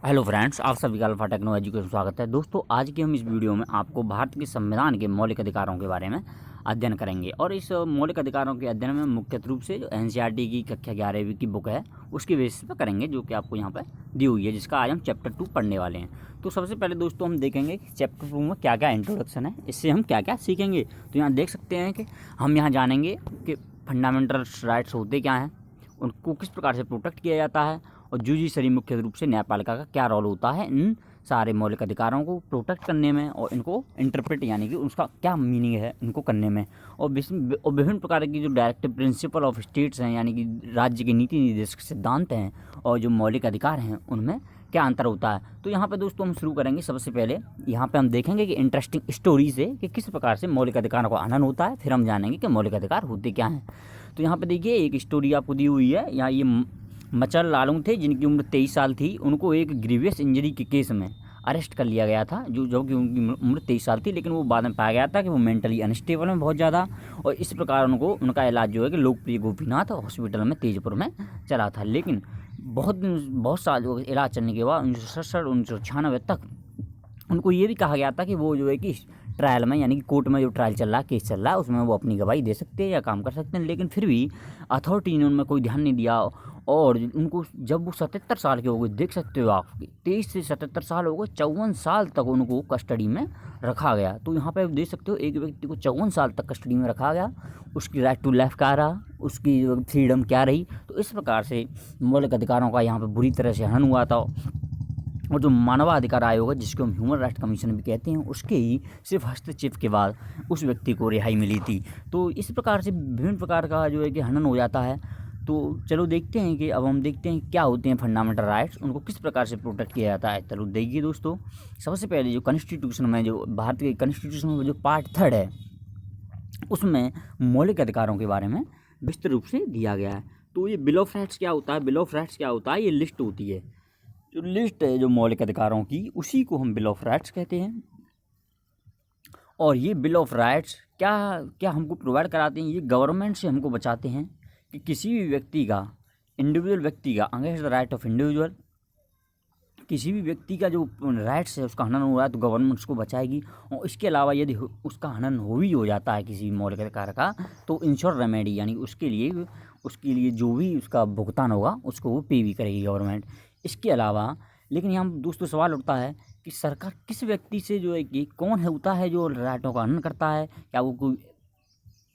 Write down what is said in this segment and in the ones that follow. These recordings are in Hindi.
हेलो फ्रेंड्स, आप सभी का अल्फा टेक्नो एजुकेशन स्वागत है। दोस्तों, आज की हम इस वीडियो में आपको भारत के संविधान के मौलिक अधिकारों के बारे में अध्ययन करेंगे। और इस मौलिक अधिकारों के अध्ययन में मुख्य रूप से जो एनसीईआरटी की कक्षा 11वीं की बुक है उसके बेसिस पर करेंगे, जो कि आपको यहाँ पर दी हुई है, जिसका आज हम चैप्टर 2 पढ़ने वाले हैं। तो सबसे पहले दोस्तों हम देखेंगे कि चैप्टर 2 में क्या क्या इंट्रोडक्शन है, इससे हम क्या क्या सीखेंगे। तो यहाँ देख सकते हैं कि हम यहाँ जानेंगे कि फंडामेंटल राइट्स होते क्या हैं, उनको किस प्रकार से प्रोटेक्ट किया जाता है, और जुडिशरी मुख्य रूप से न्यायपालिका का क्या रोल होता है इन सारे मौलिक अधिकारों को प्रोटेक्ट करने में और इनको इंटरप्रेट यानी कि उसका क्या मीनिंग है इनको करने में। और विभिन्न प्रकार की जो डायरेक्टिव प्रिंसिपल ऑफ स्टेट्स हैं, यानी कि राज्य के नीति निर्देशक सिद्धांत हैं, और जो मौलिक अधिकार हैं उनमें क्या अंतर होता है। तो यहाँ पे दोस्तों हम शुरू करेंगे। सबसे पहले यहाँ पे हम देखेंगे कि इंटरेस्टिंग स्टोरी से कि किस प्रकार से मौलिक अधिकारों का हनन होता है, फिर हम जानेंगे कि मौलिक अधिकार होते क्या हैं। तो यहाँ पे देखिए एक स्टोरी आपको दी हुई है। यहाँ ये मचर लालू थे, जिनकी उम्र 23 साल थी। उनको एक ग्रीवियस इंजरी के केस में अरेस्ट कर लिया गया था, जो कि उनकी उम्र 23 साल थी, लेकिन वो बाद में पाया गया था कि वो मेंटली अनस्टेबल हैं बहुत ज़्यादा। और इस प्रकार उनका इलाज जो है कि लोकप्रिय गोपीनाथ हॉस्पिटल में तेजपुर में चला था। लेकिन बहुत साल इलाज चलने के बाद 1997 तक उनको ये भी कहा गया था कि वो जो है कि ट्रायल में, यानी कि कोर्ट में जो ट्रायल चल रहा है, केस चल रहा है, उसमें वो अपनी गवाही दे सकते हैं या काम कर सकते हैं। लेकिन फिर भी अथॉरिटी ने उनमें कोई ध्यान नहीं दिया। और उनको जब वो 77 साल के हो गए, देख सकते हो आप, 23 से 77 साल हो गए, 54 साल तक उनको कस्टडी में रखा गया। तो यहाँ पे देख सकते हो एक व्यक्ति को 54 साल तक कस्टडी में रखा गया, उसकी राइट टू लाइफ क्या रहा, उसकी फ्रीडम क्या रही। तो इस प्रकार से मौलिक अधिकारों का यहाँ पर बुरी तरह से हनन हुआ था। और जो मानवाधिकार आयोग है, जिसको हम ह्यूमन राइट कमीशन भी कहते हैं, उसके ही सिर्फ हस्तक्षेप के बाद उस व्यक्ति को रिहाई मिली थी। तो इस प्रकार से विभिन्न प्रकार का जो है कि हनन हो जाता है। तो चलो देखते हैं कि अब हम देखते हैं क्या होते हैं फंडामेंटल राइट्स, उनको किस प्रकार से प्रोटेक्ट किया जाता है। चलो देखिए दोस्तों, सबसे पहले जो कॉन्स्टिट्यूशन में, जो भारत के कॉन्स्टिट्यूशन में जो पार्ट 3 है, उसमें मौलिक अधिकारों के बारे में विस्तृत रूप से दिया गया है। तो ये बिल ऑफ राइट्स क्या होता है, बिल ऑफ राइट्स क्या होता है, ये लिस्ट होती है, जो लिस्ट है जो मौलिक अधिकारों की, उसी को हम बिल ऑफ राइट्स कहते हैं। और ये बिल ऑफ राइट्स क्या क्या हमको प्रोवाइड कराते हैं, ये गवर्नमेंट से हमको बचाते हैं कि किसी भी व्यक्ति का, इंडिविजुअल व्यक्ति का, against the right of individual, किसी भी व्यक्ति का जो राइट्स है उसका हनन हो रहा है तो गवर्नमेंट उसको बचाएगी। और इसके अलावा यदि उसका हनन हो जाता है किसी मौलिक अधिकार का, तो इंश्योर रेमेडी, यानी उसके लिए जो भी उसका भुगतान होगा उसको वो पे भी करेगी गवर्नमेंट। इसके अलावा लेकिन यहाँ दोस्तों सवाल उठता है कि सरकार किस व्यक्ति से जो है कि कौन होता है जो राइटों का हनन करता है, क्या वो कोई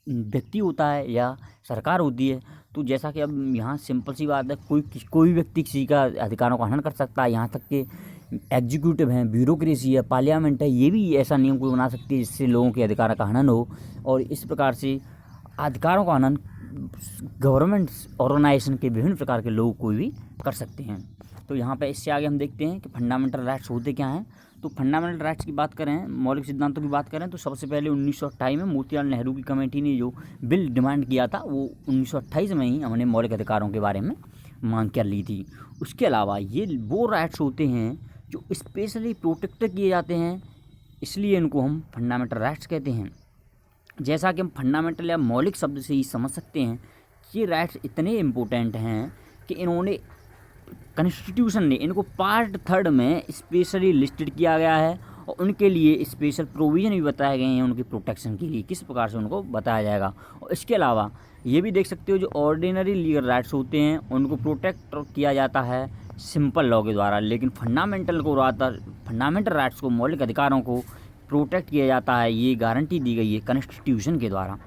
व्यक्ति होता है या सरकार होती है। तो जैसा कि अब यहाँ सिंपल सी बात है, कोई व्यक्ति किसी का अधिकारों का हनन कर सकता है। यहाँ तक कि एग्जीक्यूटिव हैं, ब्यूरोक्रेसी है, पार्लियामेंट है, ये भी ऐसा नियम कोई बना सकती है जिससे लोगों के अधिकारों का हनन हो। और इस प्रकार से अधिकारों का हनन गवर्नमेंट ऑर्गेनाइजेशन के विभिन्न प्रकार के लोग कोई भी कर सकते हैं। तो यहाँ पे इससे आगे हम देखते हैं कि फंडामेंटल राइट्स होते क्या हैं। तो फंडामेंटल राइट्स की बात करें, मौलिक सिद्धांतों की बात करें, तो सबसे पहले 1928 में मोतीलाल नेहरू की कमेटी ने जो बिल डिमांड किया था, वो 1928 में ही हमने मौलिक अधिकारों के बारे में मांग कर ली थी। उसके अलावा ये वो राइट्स होते हैं जो स्पेशली प्रोटेक्ट किए जाते हैं, इसलिए इनको हम फंडामेंटल राइट्स कहते हैं। जैसा कि हम फंडामेंटल या मौलिक शब्द से ही समझ सकते हैं, ये राइट्स इतने इम्पोर्टेंट हैं कि इन्होंने कॉन्स्टिट्यूशन ने इनको पार्ट 3 में स्पेशली लिस्टेड किया गया है, और उनके लिए स्पेशल प्रोविज़न भी बताए गए हैं उनकी प्रोटेक्शन के लिए, किस प्रकार से उनको बताया जाएगा। और इसके अलावा ये भी देख सकते हो जो ऑर्डिनरी लीगल राइट्स होते हैं उनको प्रोटेक्ट किया जाता है सिंपल लॉ के द्वारा, लेकिन फंडामेंटल राइट्स को, मौलिक अधिकारों को प्रोटेक्ट किया जाता है, ये गारंटी दी गई है कॉन्स्टिट्यूशन के द्वारा।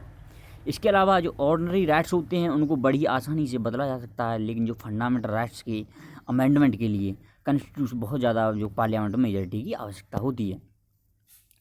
इसके अलावा जो ऑर्डिनरी राइट्स होते हैं उनको बड़ी आसानी से बदला जा सकता है, लेकिन जो फंडामेंटल राइट्स के अमेंडमेंट के लिए कॉन्स्टिट्यूशन बहुत ज़्यादा जो पार्लियामेंट में मेजॉरिटी की आवश्यकता होती है।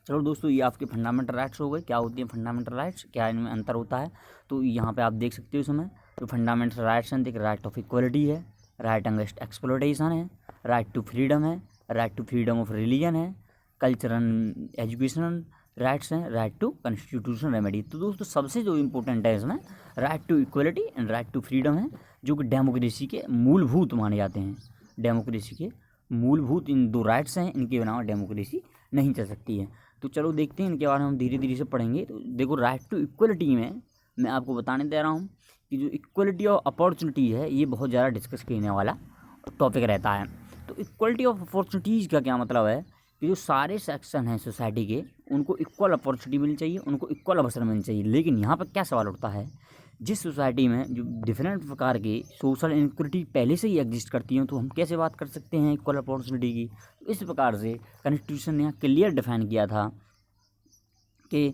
चलो दोस्तों, ये आपके फंडामेंटल राइट्स हो गए। क्या होती हैं फंडामेंटल राइट्स, क्या इनमें अंतर होता है, तो यहाँ पे आप देख सकते हो इसमें जो फंडामेंटल राइट्स हैं, देखिए राइट ऑफ इक्वलिटी है, राइट अगेंस्ट एक्सप्लॉयटेशन है, राइट टू फ्रीडम है, right to freedom of religion है, कल्चरल एजुकेशनल राइट्स हैं, राइट टू कॉन्स्टिट्यूशनल रेमेडी। तो दोस्तों सबसे जो इम्पोर्टेंट है इसमें right to equality and right to freedom है, जो कि डेमोक्रेसी के मूलभूत माने जाते हैं। डेमोक्रेसी के मूलभूत इन दो राइट्स हैं, इनके बिना डेमोक्रेसी नहीं चल सकती है। तो चलो देखते हैं इनके बारे में, हम धीरे धीरे से पढ़ेंगे। तो देखो राइट टू इक्वलिटी में मैं आपको बताने दे रहा हूँ कि जो इक्वलिटी ऑफ अपॉर्चुनिटी है, ये बहुत ज़्यादा डिस्कस करने वाला टॉपिक रहता है। तो इक्वलिटी ऑफ अपॉर्चुनिटीज़ का क्या मतलब है कि जो सारे सेक्शन हैं सोसाइटी के उनको इक्वल अपॉर्चुनिटी मिलनी चाहिए, उनको इक्वल अवसर मिलने चाहिए। लेकिन यहाँ पर क्या सवाल उठता है, जिस सोसाइटी में जो डिफरेंट प्रकार के सोशल इनक्वलिटी पहले से ही एग्जिस्ट करती हैं तो हम कैसे बात कर सकते हैं इक्वल अपॉर्चुनिटी की। तो इस प्रकार से कॉन्स्टिट्यूशन ने यहाँ क्लियर डिफाइन किया था कि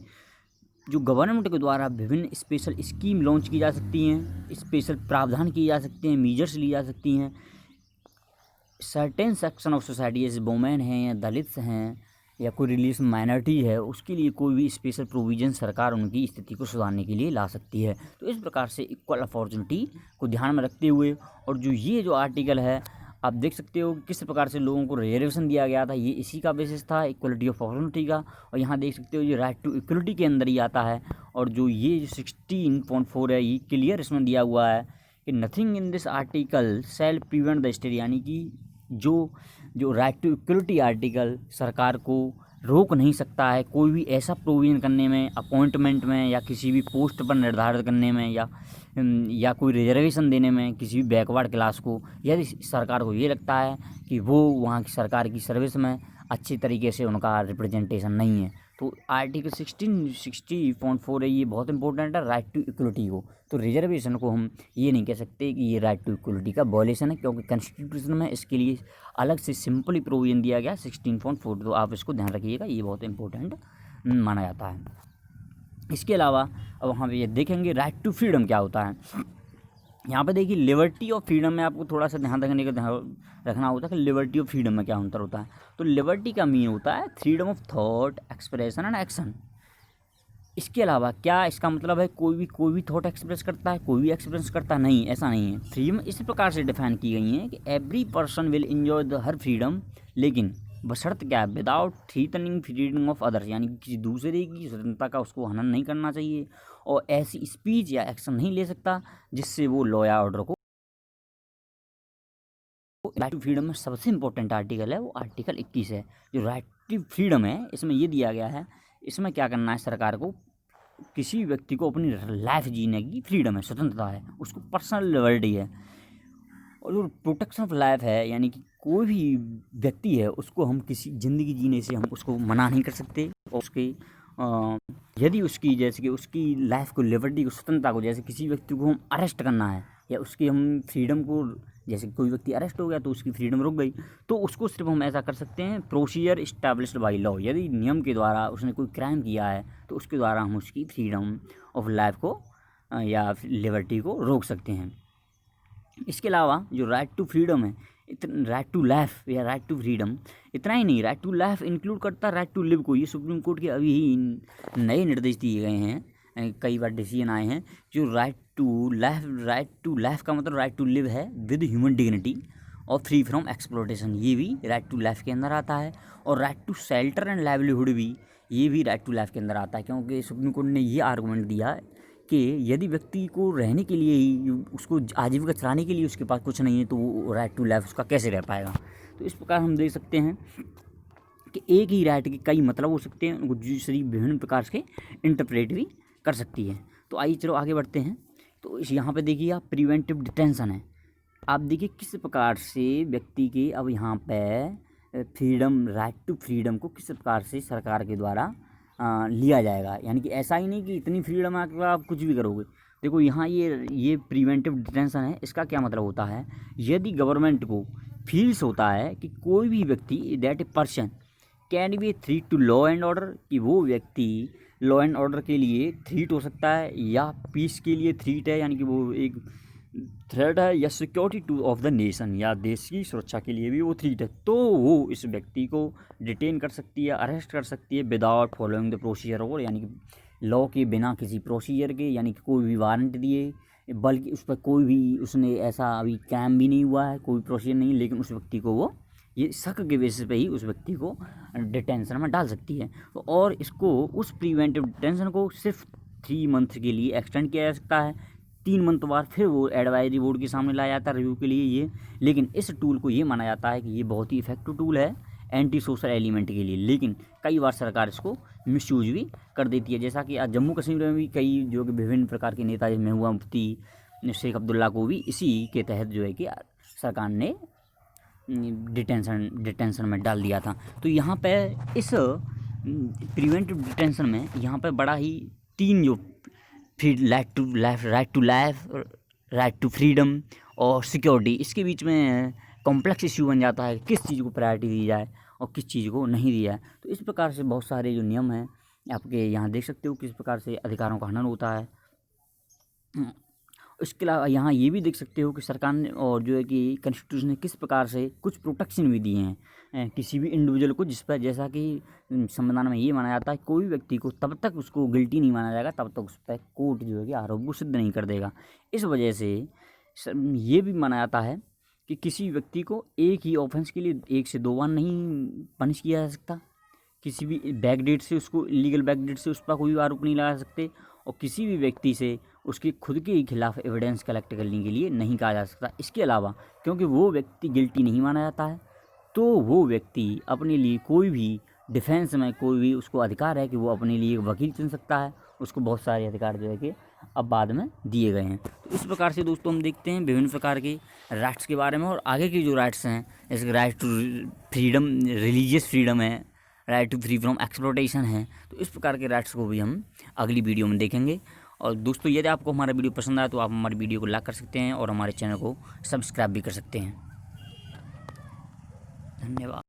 जो गवर्नमेंट के द्वारा विभिन्न स्पेशल स्कीम लॉन्च की जा सकती हैं, स्पेशल प्रावधान किए जा सकते हैं, मीजर्स ली जा सकती हैं। सर्टेन सेक्शन ऑफ सोसाइटी जैसे वुमेन हैं या दलित हैं या कोई रिलीजियस माइनॉरिटी है, उसके लिए कोई भी स्पेशल प्रोविज़न सरकार उनकी स्थिति को सुधारने के लिए ला सकती है। तो इस प्रकार से इक्वल अपॉर्चुनिटी को ध्यान में रखते हुए और जो आर्टिकल है आप देख सकते हो किस प्रकार से लोगों को रिजर्वेशन दिया गया था, ये इसी का बेसिस था इक्वलिटी ऑफ अपॉर्चुनिटी का। और यहाँ देख सकते हो ये राइट टू इक्वलिटी के अंदर ही आता है। और जो 16.4 है ये क्लियर इसमें दिया हुआ है कि nothing in this article shall prevent the state, यानी कि जो राइट टू इक्वलिटी आर्टिकल सरकार को रोक नहीं सकता है कोई भी ऐसा प्रोविज़न करने में, अपॉइंटमेंट में या किसी भी पोस्ट पर निर्धारित करने में या कोई रिजर्वेशन देने में किसी भी बैकवर्ड क्लास को, यदि सरकार को ये लगता है कि वो वहाँ की सरकार की सर्विस में अच्छी तरीके से उनका रिप्रेजेंटेशन नहीं है। तो आर्टिकल 1660.4 है, ये बहुत इंपॉर्टेंट है राइट टू इक्वलिटी को। तो रिजर्वेशन को हम ये नहीं कह सकते कि ये राइट टू इक्वलिटी का वॉयलेशन है, क्योंकि कॉन्स्टिट्यूशन में इसके लिए अलग से सिंपली प्रोविजन दिया गया 16.4। तो आप इसको ध्यान रखिएगा, ये बहुत इंपॉर्टेंट माना जाता है। इसके अलावा अब हम ये देखेंगे राइट टू फ्रीडम क्या होता है। यहाँ पे देखिए लिबर्टी और फ्रीडम में आपको थोड़ा सा ध्यान रखना होता है कि लिबर्टी और फ्रीडम में क्या अंतर होता है। तो लिबर्टी का मीन होता है freedom of thought, expression and action. इसके अलावा क्या इसका मतलब है कोई भी थॉट एक्सप्रेस करता है, कोई भी एक्सप्रेस करता है? नहीं, ऐसा नहीं है। फ्रीडम इस प्रकार से डिफाइन की गई है कि every person will enjoy the her freedom, लेकिन बशर्त क्या है, विदाउट थ्रीटनिंग फ्रीडम ऑफ अदर्स, यानी कि किसी दूसरे की स्वतंत्रता का उसको हनन नहीं करना चाहिए और ऐसी स्पीच या एक्शन नहीं ले सकता जिससे वो लॉ या ऑर्डर को। राइट टू फ्रीडम में सबसे इंपॉर्टेंट आर्टिकल है वो आर्टिकल 21 है। जो राइट टू फ्रीडम है इसमें ये दिया गया है, इसमें क्या करना है, सरकार को किसी व्यक्ति को अपनी लाइफ जीने की फ्रीडम है, स्वतंत्रता है, उसको पर्सनल लिबर्टी है। और जो प्रोटेक्शन ऑफ लाइफ है, यानी कि कोई भी व्यक्ति है उसको हम किसी ज़िंदगी जीने से हम उसको मना नहीं कर सकते। और उसके यदि उसकी जैसे कि उसकी लाइफ को, लिबर्टी को, स्वतंत्रता को, जैसे किसी व्यक्ति को हम अरेस्ट करना है या उसकी हम फ्रीडम को, जैसे कोई व्यक्ति अरेस्ट हो गया तो उसकी फ्रीडम रुक गई, तो उसको सिर्फ हम ऐसा कर सकते हैं प्रोसीजर इस्टेब्लिश्ड बाई लॉ। यदि नियम के द्वारा उसने कोई क्राइम किया है तो उसके द्वारा हम उसकी फ्रीडम ऑफ लाइफ को या लिबर्टी को रोक सकते हैं। इसके अलावा जो राइट टू फ्रीडम है, राइट टू लाइफ या राइट टू फ्रीडम, इतना ही नहीं, राइट टू लाइफ इंक्लूड करता है राइट टू लिव को। ये सुप्रीम कोर्ट के अभी ही नए निर्देश दिए गए हैं, कई बार डिसीजन आए हैं। जो राइट टू लाइफ का मतलब राइट टू लिव है विद ह्यूमन डिग्निटी और फ्री फ्रॉम एक्सप्लॉयटेशन, ये भी राइट टू लाइफ के अंदर आता है। और right to shelter and livelihood भी, ये भी राइट टू लाइफ के अंदर आता है, क्योंकि सुप्रीम कोर्ट ने ये आर्गूमेंट दिया है कि यदि व्यक्ति को रहने के लिए ही, उसको आजीविका चलाने के लिए उसके पास कुछ नहीं है तो वो राइट टू लाइफ उसका कैसे रह पाएगा। तो इस प्रकार हम देख सकते हैं कि एक ही राइट के कई मतलब हो सकते हैं, उनको जुडिशरी विभिन्न प्रकार से इंटरप्रेट भी कर सकती है। तो आइए चलो आगे बढ़ते हैं। तो इस यहाँ पे देखिए आप प्रिवेंटिव डिटेंशन है, आप देखिए किस प्रकार से व्यक्ति के अब यहाँ पे फ्रीडम, राइट टू फ्रीडम को किस प्रकार से सरकार के द्वारा लिया जाएगा। यानी कि ऐसा ही नहीं कि इतनी फ्रीडम आके आप कुछ भी करोगे। देखो यहाँ ये प्रिवेंटिव डिटेंशन है, इसका क्या मतलब होता है, यदि गवर्नमेंट को फील्स होता है कि कोई भी व्यक्ति that a person can be a threat to law and order, कि वो व्यक्ति लॉ एंड ऑर्डर के लिए थ्रेट हो सकता है या पीस के लिए थ्रेट है, यानी कि वो एक थ्रेट है, या security two of the nation, या देश की सुरक्षा के लिए भी वो थ्रेट है, तो वो इस व्यक्ति को डिटेन कर सकती है, अरेस्ट कर सकती है विदाउट फॉलोइंग द प्रोसीजर, और यानी कि लॉ के बिना किसी प्रोसीजर के, यानी कि कोई भी वारंट दिए, बल्कि उस पर कोई भी उसने ऐसा अभी क्राइम भी नहीं हुआ है, कोई प्रोसीजर नहीं, लेकिन उस व्यक्ति को वो ये शक के बेसिस पे ही उस व्यक्ति को डिटेंशन में डाल सकती है। तो और इसको उस प्रिवेंटिव डिटेंशन को सिर्फ 3 मंथ के लिए एक्सटेंड किया जा सकता है। 3 मंथ बाद फिर वो एडवाइजरी बोर्ड के सामने लाया जाता है रिव्यू के लिए ये। लेकिन इस टूल को ये माना जाता है कि ये बहुत ही इफेक्टिव टूल है एंटी सोशल एलिमेंट के लिए, लेकिन कई बार सरकार इसको मिसयूज भी कर देती है। जैसा कि आज जम्मू कश्मीर में भी कई जो कि विभिन्न प्रकार के नेता, महबूबा मुफ्ती, शेख अब्दुल्ला को भी इसी के तहत जो है कि सरकार ने डिटेंशन में डाल दिया था। तो यहाँ पे इस प्रिवेंटिव डिटेंशन में यहाँ पे बड़ा ही 3 जो right to life, right to freedom और सिक्योरिटी, इसके बीच में कॉम्प्लेक्स इश्यू बन जाता है किस चीज़ को प्रायोरिटी दी जाए और किस चीज़ को नहीं दिया है। तो इस प्रकार से बहुत सारे जो नियम हैं आपके यहाँ देख सकते हो किस प्रकार से अधिकारों का हनन होता है। इसके अलावा यहाँ ये भी देख सकते हो कि सरकार ने और जो है कि कॉन्स्टिट्यूशन ने किस प्रकार से कुछ प्रोटेक्शन भी दिए हैं किसी भी इंडिविजुअल को, जिस पर जैसा कि संविधान में ये माना जाता है कोई भी व्यक्ति को तब तक उसको गिल्टी नहीं माना जाएगा तब तक उस पर कोर्ट जो है कि आरोप को सिद्ध नहीं कर देगा। इस वजह से ये भी माना जाता है कि किसी व्यक्ति को एक ही ऑफेंस के लिए 1 से 2 बार नहीं पनिश किया जा सकता। किसी भी बैकडेट से उसको इलीगल बैकडेट से उस पर कोई आरोप नहीं लगा सकते और किसी भी व्यक्ति से उसके खुद के खिलाफ एविडेंस कलेक्ट करने के लिए नहीं कहा जा सकता। इसके अलावा क्योंकि वो व्यक्ति गिल्टी नहीं माना जाता है तो वो व्यक्ति अपने लिए कोई भी डिफेंस में कोई भी उसको अधिकार है कि वो अपने लिए वकील चुन सकता है। उसको बहुत सारे अधिकार जो है कि अब बाद में दिए गए हैं। तो इस प्रकार से दोस्तों हम देखते हैं विभिन्न प्रकार के राइट्स के बारे में और आगे की जो राइट्स हैं जैसे right to freedom, religious freedom है, right to free from exploitation है। तो इस प्रकार के राइट्स को भी हम अगली वीडियो में देखेंगे। और दोस्तों यदि आपको हमारा वीडियो पसंद आया तो आप हमारी वीडियो को लाइक कर सकते हैं और हमारे चैनल को सब्सक्राइब भी कर सकते हैं। धन्यवाद।